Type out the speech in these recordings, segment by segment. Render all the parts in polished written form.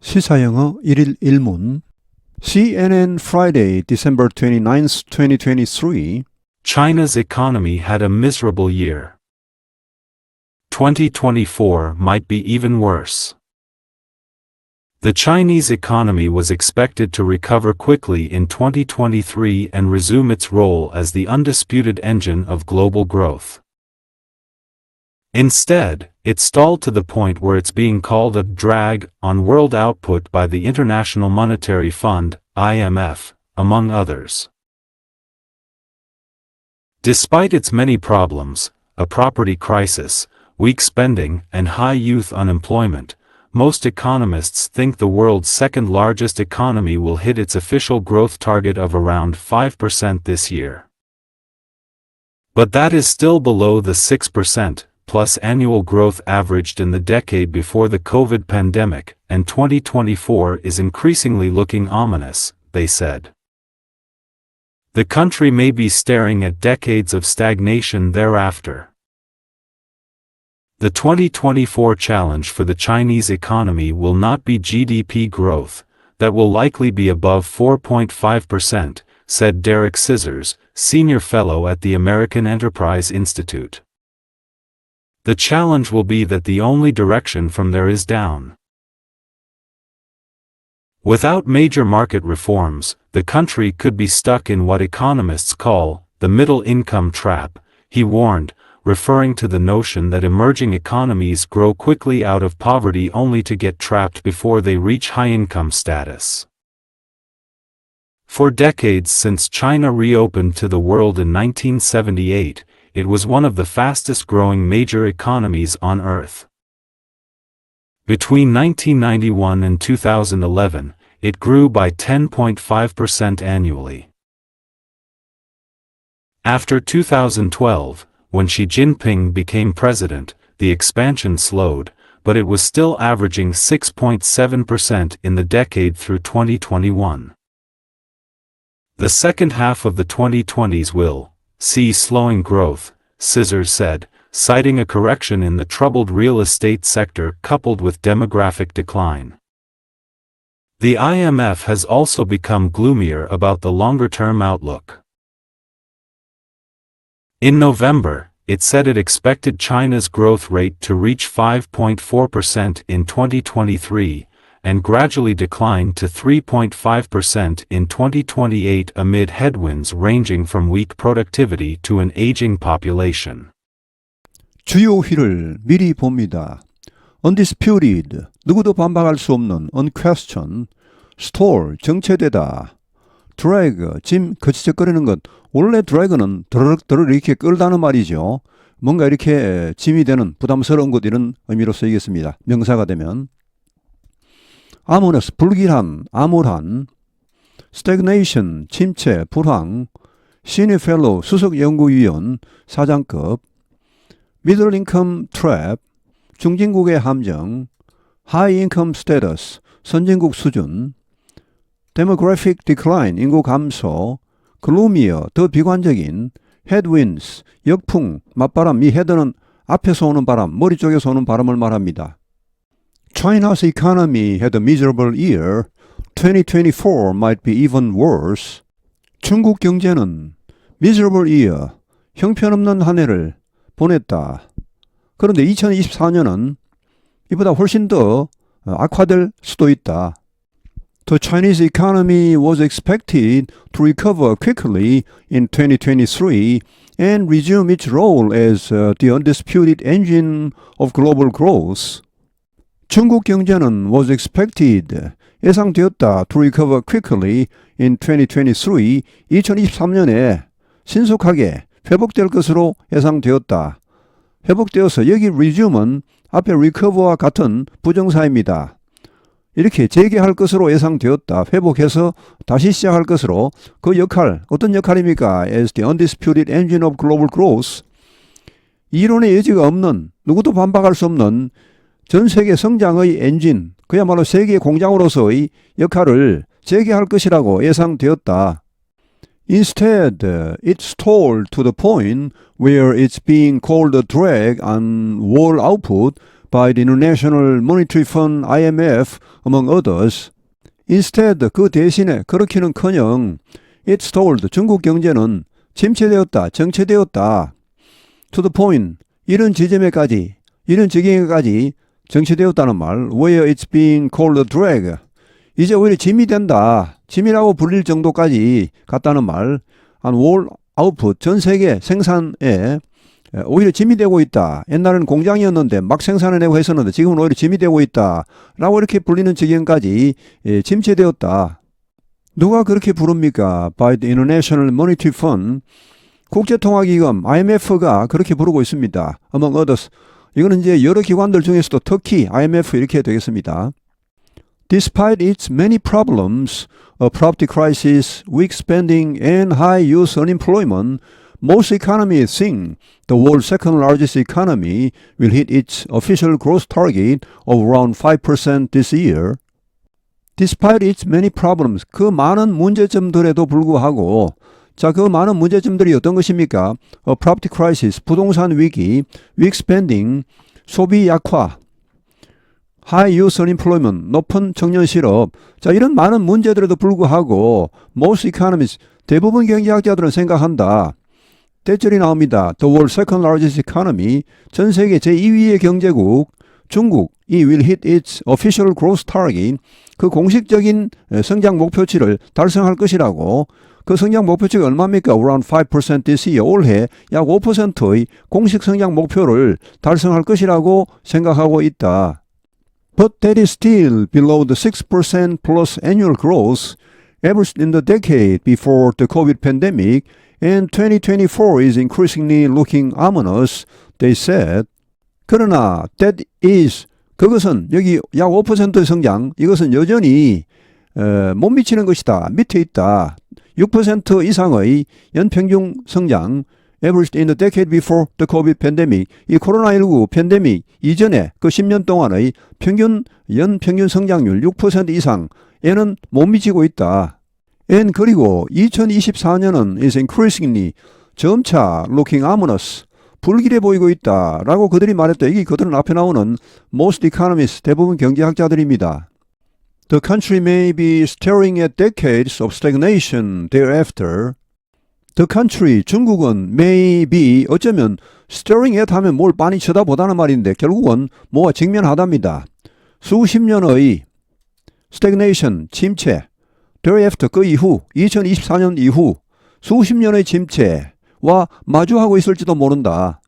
시사영어 1일 1문 CNN Friday, December 29, 2023 China's economy had a miserable year. 2024 might be even worse. The Chinese economy was expected to recover quickly in 2023 and resume its role as the undisputed engine of global growth. Instead, it stalled to the point where it's being called a drag on world output by the International Monetary Fund, IMF, among others. Despite its many problems, a property crisis, weak spending, and high youth unemployment, most economists think the world's second-largest economy will hit its official growth target of around 5% this year. But that is still below the 6% plus annual growth averaged in the decade before the COVID pandemic, and 2024 is increasingly looking ominous, they said. The country may be staring at decades of stagnation thereafter. The 2024 challenge for the Chinese economy will not be GDP growth, that will likely be above 4.5%, said Derek Scissors, senior fellow at the American Enterprise Institute. The challenge will be that the only direction from there is down. Without major market reforms, the country could be stuck in what economists call the middle-income trap, he warned, referring to the notion that emerging economies grow quickly out of poverty only to get trapped before they reach high-income status. For decades since China reopened to the world in 1978, it was one of the fastest-growing major economies on Earth. Between 1991 and 2011, it grew by 10.5% annually. After 2012, when Xi Jinping became president, the expansion slowed, but it was still averaging 6.7% in the decade through 2021. The second half of the 2020s will see slowing growth, Scissors said, citing a correction in the troubled real estate sector coupled with demographic decline. The IMF has also become gloomier about the longer-term outlook. In November, it said it expected China's growth rate to reach 5.4% in 2023, and gradually decline to 3.5% in 2028 amid headwinds ranging from weak productivity to an aging population. 주요 휘를 미리 봅니다. Undisputed, 누구도 반박할 수 없는 unquestioned, stall, 정체되다, drag, 짐, 거치적거리는 것. 원래 drag는 드르륵드르륵 이렇게 끌다는 말이죠. 뭔가 이렇게 짐이 되는 부담스러운 것 이런 의미로 쓰이겠습니다. 명사가 되면. ominous, 불길한, 암울한, stagnation, 침체, 불황, senior fellow, 수석 연구위원, 사장급, middle income trap, 중진국의 함정, high income status, 선진국 수준, demographic decline, 인구 감소, gloomier, 더 비관적인, headwinds, 역풍, 맞바람, 이 head는 앞에서 오는 바람, 머리 쪽에서 오는 바람을 말합니다. China's economy had a miserable year. 2024 might be even worse. 중국 경제는 miserable year, 형편없는 한 해를 보냈다. 그런데 2024년은 이보다 훨씬 더 악화될 수도 있다. The Chinese economy was expected to recover quickly in 2023 and resume its role as the undisputed engine of global growth. 중국 경제는 was expected, 예상되었다, to recover quickly in 2023, 2023년에 신속하게 회복될 것으로 예상되었다. 회복되어서 여기 resume은 앞에 recover와 같은 부정사입니다. 이렇게 재개할 것으로 예상되었다. 회복해서 다시 시작할 것으로 그 역할, 어떤 역할입니까? As the undisputed engine of global growth. 이론의 여지가 없는, 누구도 반박할 수 없는 전 세계 성장의 엔진, 그야말로 세계 공장으로서의 역할을 재개할 것이라고 예상되었다. Instead, it stalled to the point where it's being called a drag on world output by the International Monetary Fund IMF among others. Instead, 그 대신에 그렇기는커녕 it stalled, 중국 경제는 침체되었다, 정체되었다. To the point, 이런 지점에까지, 이런 지경에까지 정체되었다는 말, where it's being called a drag. 이제 오히려 짐이 된다, 짐이라고 불릴 정도까지 갔다는 말, and world output, 전 세계 생산에 오히려 짐이 되고 있다. 옛날에는 공장이었는데 막 생산해내고 했었는데 지금은 오히려 짐이 되고 있다. 라고 이렇게 불리는 지경까지 침체되었다. 누가 그렇게 부릅니까? By the International Monetary Fund, 국제통화기금 IMF가 그렇게 부르고 있습니다. Among others. 이거는 이제 여러 기관들 중에서도 특히 IMF 이렇게 되겠습니다. Despite its many problems, a property crisis, weak spending, and high youth unemployment, most economists think the world's second largest economy will hit its official growth target of around 5% this year. Despite its many problems, 그 많은 문제점들에도 불구하고, 자, 그 많은 문제점들이 어떤 것입니까? A property crisis, 부동산 위기, weak spending, 소비 약화, high youth unemployment, 높은 청년 실업. 자, 이런 많은 문제들에도 불구하고 most economists, 대부분 경제학자들은 생각한다. 대절이 나옵니다. The world's second largest economy, 전 세계 제2위의 경제국, 중국, 이 will hit its official growth target, 그 공식적인 성장 목표치를 달성할 것이라고. 그 성장 목표치가 얼마입니까? Around 5% this year, 올해 약 5%의 공식 성장 목표를 달성할 것이라고 생각하고 있다. But that is still below the 6% plus annual growth averaged in the decade before the COVID pandemic, and 2024 is increasingly looking ominous, they said. 그러나 that is, 그것은 여기 약 5%의 성장, 이것은 여전히 못 미치는 것이다. 밑에 있다. 6% 이상의 연평균 성장, averaged in the decade before the COVID pandemic, 이 코로나19 팬데믹 이전에 그 10년 동안의 연평균 성장률 6% 이상에는 못 미치고 있다. And 그리고 2024년은 is increasingly, 점차 looking ominous, 불길해 보이고 있다 라고 그들이 말했다. 이게 그들은 앞에 나오는 most economists, 대부분 경제학자들입니다. The country may be staring at decades of stagnation thereafter. The country, 중국은 may be, 어쩌면 staring at 하면 뭘 빤히 쳐다보다는 말인데 결국은 뭐와 직면하답니다. 수십 년의 stagnation, 침체, thereafter, 그 이후, 2024년 이후 수십 년의 침체와 마주하고 있을지도 모른다.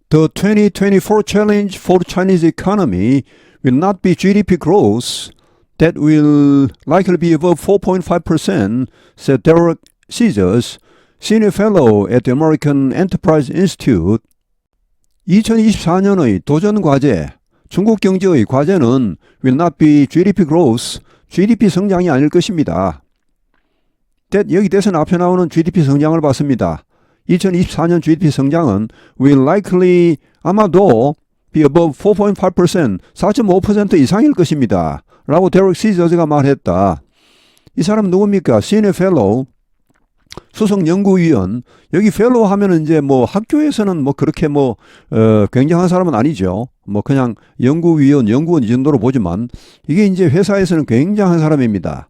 The 2024 challenge for the Chinese economy will not be GDP growth, that will likely be above 4.5%, said Derek Caesars, Senior Fellow at the American Enterprise Institute. 2024년의 도전 과제, 중국 경제의 과제는 will not be GDP growth, GDP 성장이 아닐 것입니다. that, 여기 대선 앞에 나오는 GDP 성장을 봤습니다. 2024년 GDP 성장은 will likely, 아마도 be above 4.5%, 4.5% 이상일 것입니다. 라고 데렉 시저즈가 말했다. 이 사람 누굽니까? Senior Fellow, 수석 연구위원. 여기 fellow 하면은 이제 뭐 학교에서는 뭐 그렇게 굉장한 사람은 아니죠. 뭐 그냥 연구위원, 연구원 이 정도로 보지만 이게 이제 회사에서는 굉장한 사람입니다.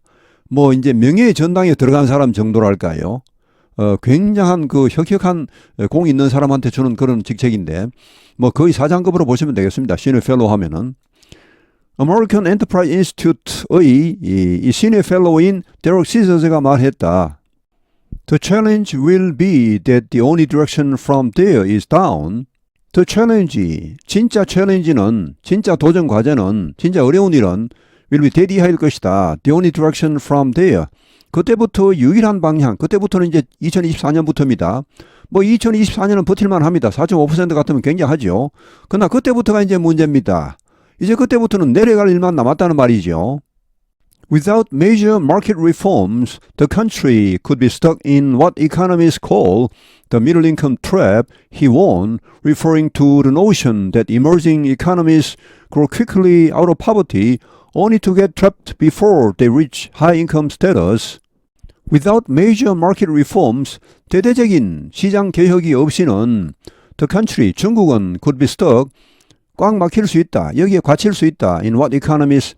뭐 이제 명예의 전당에 들어간 사람 정도랄까요. 굉장한 그 혁혁한 공이 있는 사람한테 주는 그런 직책인데 뭐 거의 사장급으로 보시면 되겠습니다. Senior Fellow 하면은. American Enterprise Institute의 이 Senior Fellow인 데렉 시저즈가 말했다. The challenge will be that the only direction from there is down. The challenge, 진짜 챌린지는, 진짜 도전 과제는, 진짜 어려운 일은 will be 대디할 것이다. The only direction from there. 그때부터 유일한 방향, 그때부터는 이제 2024년부터입니다. 뭐 2024년은 버틸만 합니다. 4.5% 같으면 굉장하죠. 그러나 그때부터가 이제 문제입니다. 이제 그때부터는 내려갈 일만 남았다는 말이죠. Without major market reforms, the country could be stuck in what economists call the middle income trap, he warned, referring to the notion that emerging economies grow quickly out of poverty only to get trapped before they reach high income status. Without major market reforms, 대대적인 시장 개혁이 없이는 the country, 중국은 could be stuck, 꽉 막힐 수 있다. 여기에 갇힐 수 있다. In what economists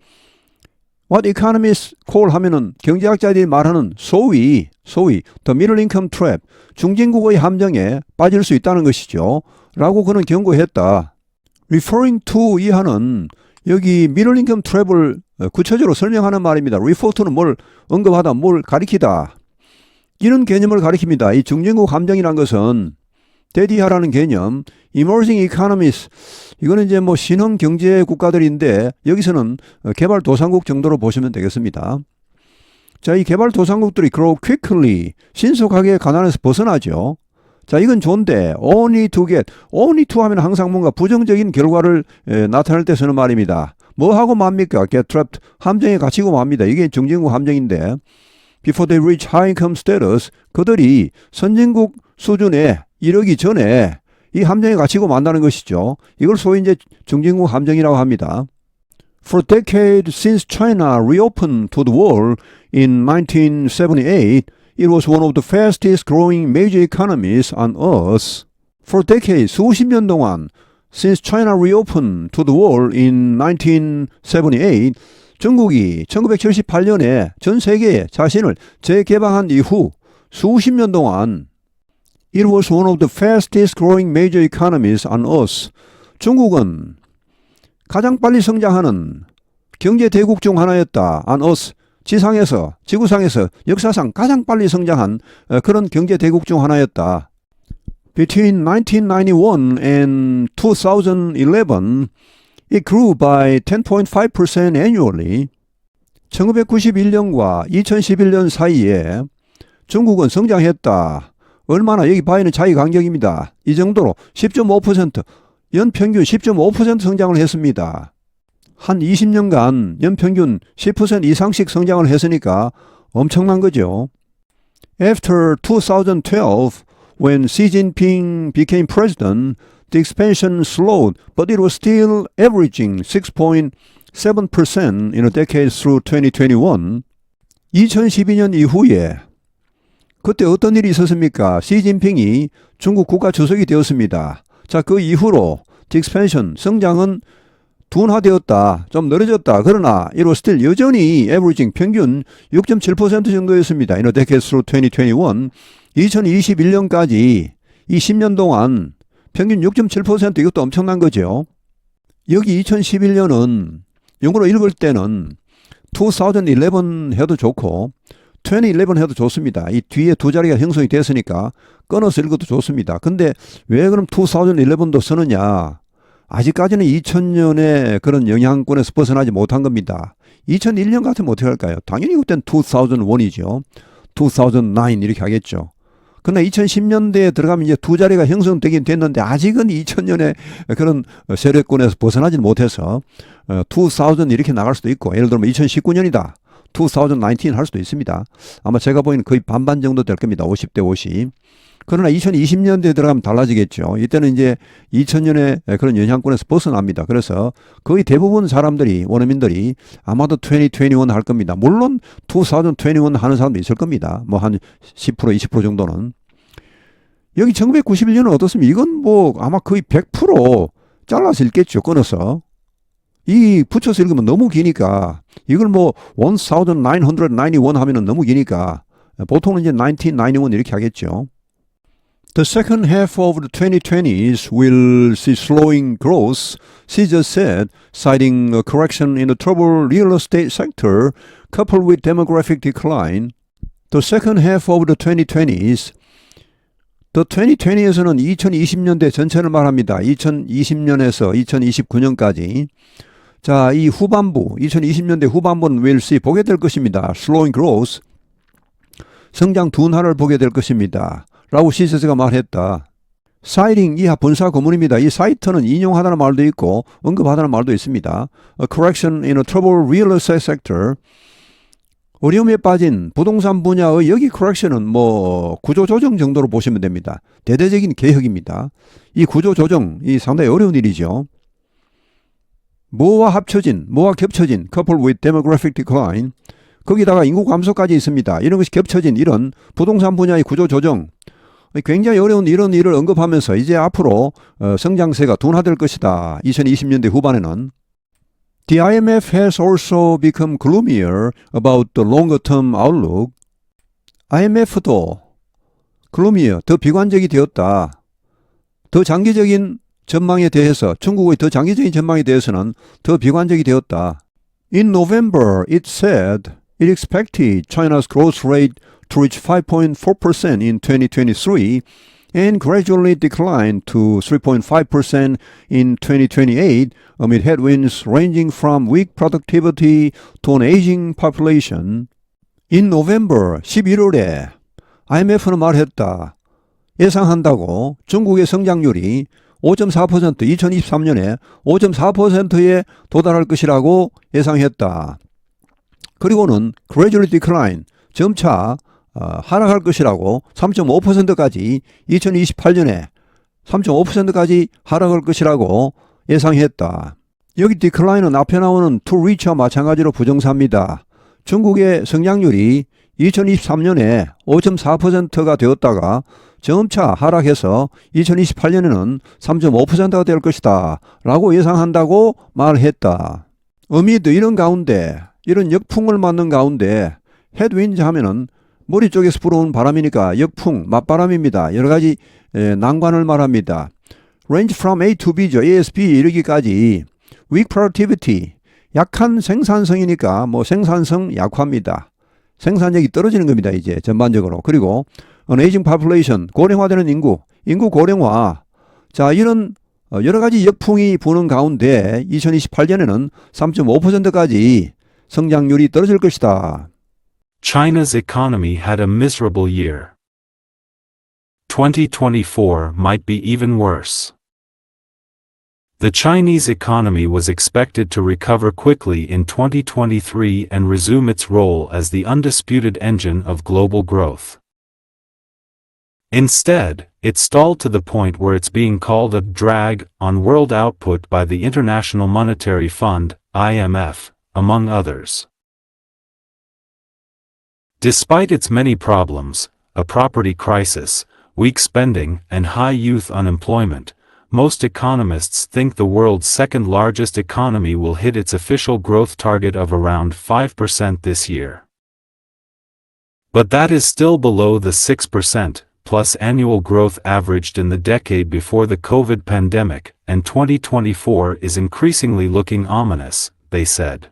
call 하면은 경제학자들이 말하는 소위 the middle income trap, 중진국의 함정에 빠질 수 있다는 것이죠. 라고 그는 경고했다. referring to 이하는 여기 middle income trap을 구체적으로 설명하는 말입니다. refer to는 뭘 언급하다, 뭘 가리키다. 이런 개념을 가리킵니다. 이 중진국 함정이란 것은 대디하라는 개념, emerging economies, 이거는 이제 뭐 신흥 경제 국가들인데 여기서는 개발도상국 정도로 보시면 되겠습니다. 자, 이 개발도상국들이 grow quickly, 신속하게 가난에서 벗어나죠. 자, 이건 좋은데 only to 하면 항상 뭔가 부정적인 결과를 나타낼 때 쓰는 말입니다. 뭐 하고 맙니까? get trapped, 함정에 갇히고 맙니다. 이게 중진국 함정인데 before they reach high income status, 그들이 선진국 수준에 이르기 전에 이 함정에 갇히고 만다는 것이죠. 이걸 소위 이제 중진국 함정이라고 합니다. For decades since China reopened to the world in 1978, it was one of the fastest growing major economies on earth. For decades, 수십 년 동안 since China reopened to the world in 1978, 중국이 1978년에 전 세계에 자신을 재개방한 이후 수십 년 동안 It was one of the fastest growing major economies on earth. 중국은 가장 빨리 성장하는 경제 대국 중 하나였다. on earth. 지구상에서 역사상 가장 빨리 성장한 그런 경제 대국 중 하나였다. Between 1991 and 2011, it grew by 10.5% annually. 1991년과 2011년 사이에 중국은 성장했다. 얼마나 여기 봐있는 자기 간격입니다. 이 정도로 10.5% 연평균 10.5% 성장을 했습니다. 한 20년간 연평균 10% 이상씩 성장을 했으니까 엄청난 거죠. After 2012, when Xi Jinping became president, the expansion slowed, but it was still averaging 6.7% in a decade through 2021. 2012년 이후에 그때 어떤 일이 있었습니까? 시진핑이 중국 국가 주석이 되었습니다. 자, 그 이후로 expansion, 성장은 둔화되었다. 좀 늘어졌다. 그러나 it was still 여전히 averaging, 평균 6.7% 정도였습니다. In a decade through 2021. 2021년까지 이 10년 동안 평균 6.7%, 이것도 엄청난 거죠. 여기 2011년은 영어로 읽을 때는 2011 해도 좋고 2011 해도 좋습니다. 이 뒤에 두 자리가 형성이 됐으니까 끊어서 읽어도 좋습니다. 근데 왜 그럼 2011도 쓰느냐? 아직까지는 2000년의 그런 영향권에서 벗어나지 못한 겁니다. 2001년 같으면 어떻게 할까요? 당연히 그땐 2001이죠. 2009 이렇게 하겠죠. 그러나 2010년대에 들어가면 이제 두 자리가 형성되긴 됐는데 아직은 2000년의 그런 세력권에서 벗어나지 못해서 2000 이렇게 나갈 수도 있고, 예를 들면 2019년이다. 2019 할 수도 있습니다. 아마 제가 보기에는 거의 반반 정도 될 겁니다. 50대 50. 그러나 2020년대에 들어가면 달라지겠죠. 이때는 이제 2000년의 그런 영향권에서 벗어납니다. 그래서 거의 대부분 사람들이, 원어민들이 아마도 2021 할 겁니다. 물론 2021 하는 사람도 있을 겁니다. 뭐 한 10%, 20% 정도는. 여기 1991년은 어떻습니까? 이건 뭐 아마 거의 100% 잘라서 읽겠죠. 끊어서. 이 붙여서 읽으면 너무 기니까, 이걸 뭐 1991 하면은 너무 기니까 보통은 이제 1991 이렇게 하겠죠. The second half of the 2020s will see slowing growth, she just said, citing a correction in the troubled real estate sector coupled with demographic decline. The second half of the 2020s, The 2020에서는 2020년대 전체를 말합니다. 2020년에서 2029년까지. 자, 이 후반부, 2020년대 후반부는 we'll see, 보게 될 것입니다. Slowing growth, 성장 둔화를 보게 될 것입니다. 라고 시세스가 말했다. citing 이하 분사 구문입니다. 이 사이트는 인용하다는 말도 있고 언급하다는 말도 있습니다. A correction in a troubled real estate sector, 어려움에 빠진 부동산 분야의, 여기 correction은 뭐 구조조정 정도로 보시면 됩니다. 대대적인 개혁입니다. 이 구조조정이 상당히 어려운 일이죠. 뭐와 겹쳐진 coupled with demographic decline, 거기다가 인구 감소까지 있습니다. 이런 것이 겹쳐진 이런 부동산 분야의 구조조정, 굉장히 어려운 이런 일을 언급하면서 이제 앞으로 성장세가 둔화될 것이다. 2020년대 후반에는. The IMF has also become gloomier about the longer-term outlook. IMF도 gloomier, 더 비관적이 되었다. 더 장기적인 전망에 대해서, 중국의 더 장기적인 전망에 대해서는 더 비관적이 되었다. In November, it said it expected China's growth rate to reach 5.4% in 2023 and gradually decline to 3.5% in 2028 amid headwinds ranging from weak productivity to an aging population. In November, 11월에 IMF는 말했다. 예상한다고 중국의 성장률이 5.4%, 2023년에 5.4%에 도달할 것이라고 예상했다. 그리고는 gradually decline, 점차 하락할 것이라고 3.5%까지 2028년에 3.5%까지 하락할 것이라고 예상했다. 여기 decline은 앞에 나오는 to reach와 마찬가지로 부정사입니다. 중국의 성장률이 2023년에 5.4%가 되었다가 점차 하락해서 2028년에는 3.5%가 될 것이다 라고 예상한다고 말했다. amid 이런 가운데, 이런 역풍을 맞는 가운데 headwinds 하면은 머리 쪽에서 불어오는 바람이니까 역풍, 맞바람입니다. 여러 가지 난관을 말합니다. range from A to B죠. A에서 B 이르기까지. weak productivity, 약한 생산성이니까 생산성 약화입니다. 생산력이 떨어지는 겁니다. 이제 전반적으로. 그리고 an aging population, 고령화되는 인구 고령화. 자, 이런 여러 가지 역풍이 부는 가운데 2028년에는 3.5%까지 성장률이 떨어질 것이다. China's economy had a miserable year. 2024 might be even worse. The Chinese economy was expected to recover quickly in 2023 and resume its role as the undisputed engine of global growth. Instead, it stalled to the point where it's being called a drag on world output by the International Monetary Fund, IMF, among others. Despite its many problems, a property crisis, weak spending, and high youth unemployment, most economists think the world's second largest economy will hit its official growth target of around 5% this year. But that is still below the 6% plus annual growth averaged in the decade before the COVID pandemic, and 2024 is increasingly looking ominous, they said.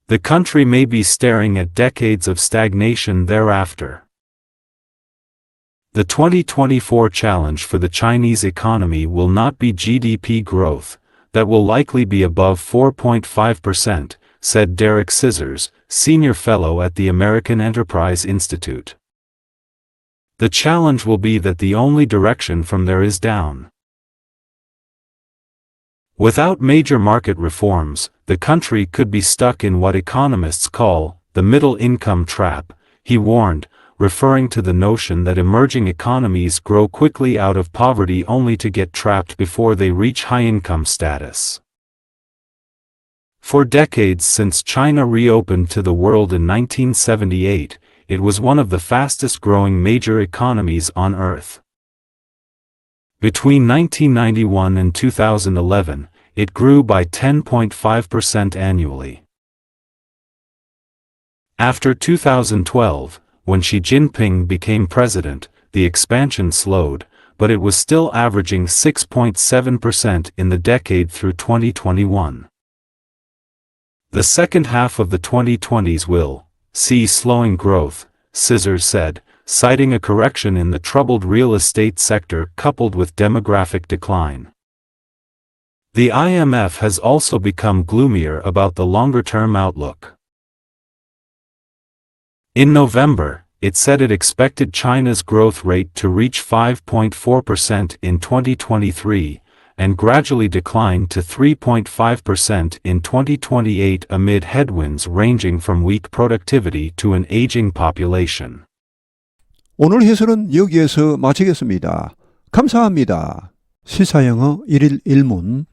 The country may be staring at decades of stagnation thereafter. The 2024 challenge for the Chinese economy will not be GDP growth, that will likely be above 4.5%, said Derek Scissors, senior fellow at the American Enterprise Institute. The challenge will be that the only direction from there is down. Without major market reforms, the country could be stuck in what economists call the middle-income trap, he warned, referring to the notion that emerging economies grow quickly out of poverty only to get trapped before they reach high-income status. For decades since China reopened to the world in 1978, it was one of the fastest-growing major economies on Earth. Between 1991 and 2011, it grew by 10.5% annually. After 2012, when Xi Jinping became president, the expansion slowed, but it was still averaging 6.7% in the decade through 2021. The second half of the 2020s will see slowing growth, Scissors said, citing a correction in the troubled real estate sector coupled with demographic decline. The IMF has also become gloomier about the longer-term outlook. In November, it said it expected China's growth rate to reach 5.4% in 2023, and gradually decline to 3.5% in 2028 amid headwinds ranging from weak productivity to an aging population. 오늘 해설은 여기에서 마치겠습니다. 감사합니다. 시사영어 1일 1문